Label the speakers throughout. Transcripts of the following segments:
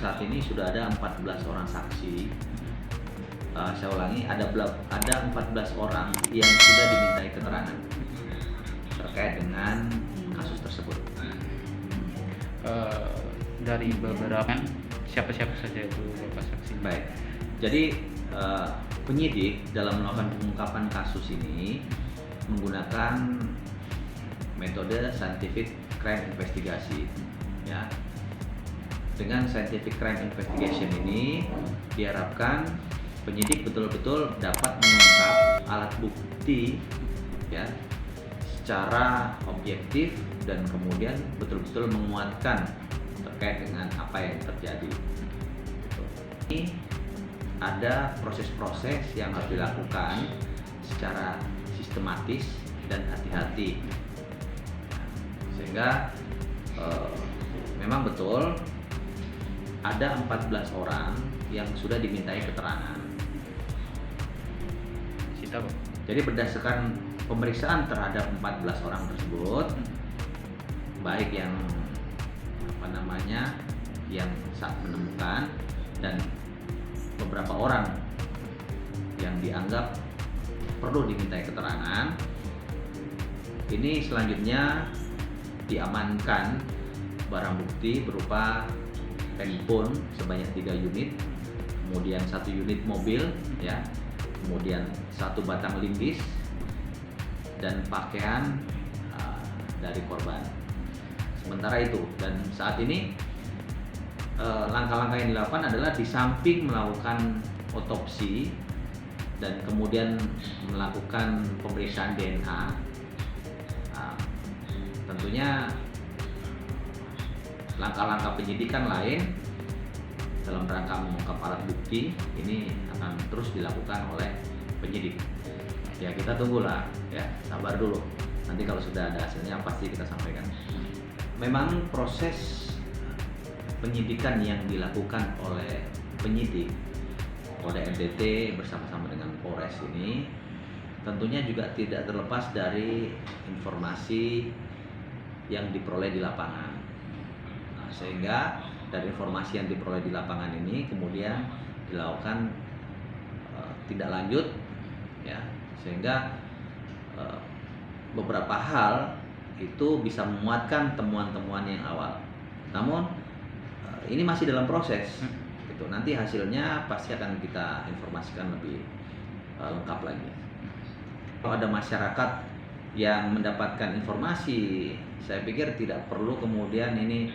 Speaker 1: saat ini sudah ada 14 orang saksi. Saya ulangi, ada 14 orang yang sudah dimintai keterangan terkait dengan kasus tersebut.
Speaker 2: Dari beberapa siapa-siapa saja itu Bapak saksi?
Speaker 1: Baik, jadi penyidik dalam melakukan pengungkapan kasus ini menggunakan metode scientific crime investigasi, ya. Dengan scientific crime investigation ini diharapkan penyidik betul-betul dapat mengungkap alat bukti, ya, secara objektif dan kemudian betul-betul menguatkan terkait dengan apa yang terjadi. Ini ada proses-proses yang harus dilakukan secara sistematis dan hati-hati, sehingga memang betul ada 14 orang yang sudah dimintai keterangan. Jadi berdasarkan pemeriksaan terhadap 14 orang tersebut, baik yang yang saat menemukan dan beberapa orang yang dianggap perlu dimintai keterangan, ini selanjutnya diamankan barang bukti berupa handphone sebanyak 3 unit, kemudian 1 unit mobil, ya, kemudian 1 batang linggis dan pakaian dari korban. Sementara itu, dan saat ini langkah-langkah yang dilakukan adalah di samping melakukan otopsi dan kemudian melakukan pemeriksaan DNA, tentunya langkah-langkah penyidikan lain dalam rangka mengungkap alat bukti ini akan terus dilakukan oleh penyidik. Ya, kita tunggulah, ya, sabar dulu. Nanti kalau sudah ada hasilnya pasti kita sampaikan. Memang proses penyidikan yang dilakukan oleh penyidik Polda NTT bersama-sama dengan Polres ini tentunya juga tidak terlepas dari informasi yang diperoleh di lapangan. Nah, sehingga dari informasi yang diperoleh di lapangan ini kemudian dilakukan tindak lanjut, ya, sehingga beberapa hal itu bisa memuatkan temuan-temuan yang awal. Namun ini masih dalam proses. Gitu. Nanti hasilnya pasti akan kita informasikan lebih lengkap lagi. Kalau ada masyarakat yang mendapatkan informasi, saya pikir tidak perlu kemudian ini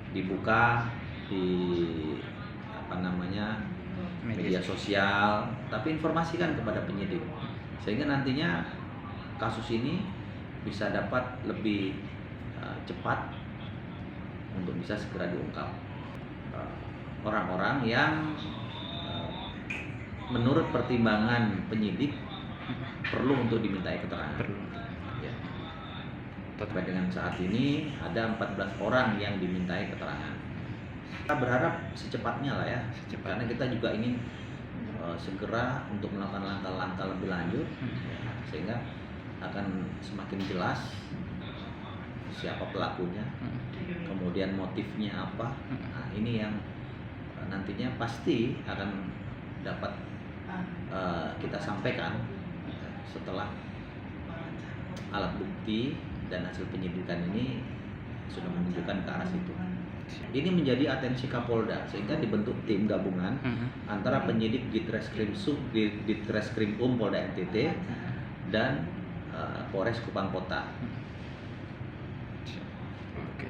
Speaker 1: dibuka di media sosial, tapi informasikan kepada penyidik sehingga nantinya kasus ini bisa dapat lebih cepat untuk bisa segera diungkap. Orang-orang yang menurut pertimbangan penyidik perlu untuk dimintai keterangan. Ya. Terkait dengan saat ini ada 14 orang yang dimintai keterangan. Kita berharap secepatnya lah, ya, karena kita juga ingin segera untuk melakukan langkah-langkah lebih lanjut, ya, sehingga akan semakin jelas siapa pelakunya, kemudian motifnya apa. Nah, ini yang nantinya pasti akan dapat kita sampaikan setelah alat bukti dan hasil penyidikan ini sudah menunjukkan ke arah situ. Ini menjadi atensi Kapolda sehingga dibentuk tim gabungan antara penyidik Ditreskrim Polda NTT dan Polres Kupang Kota.
Speaker 2: Oke,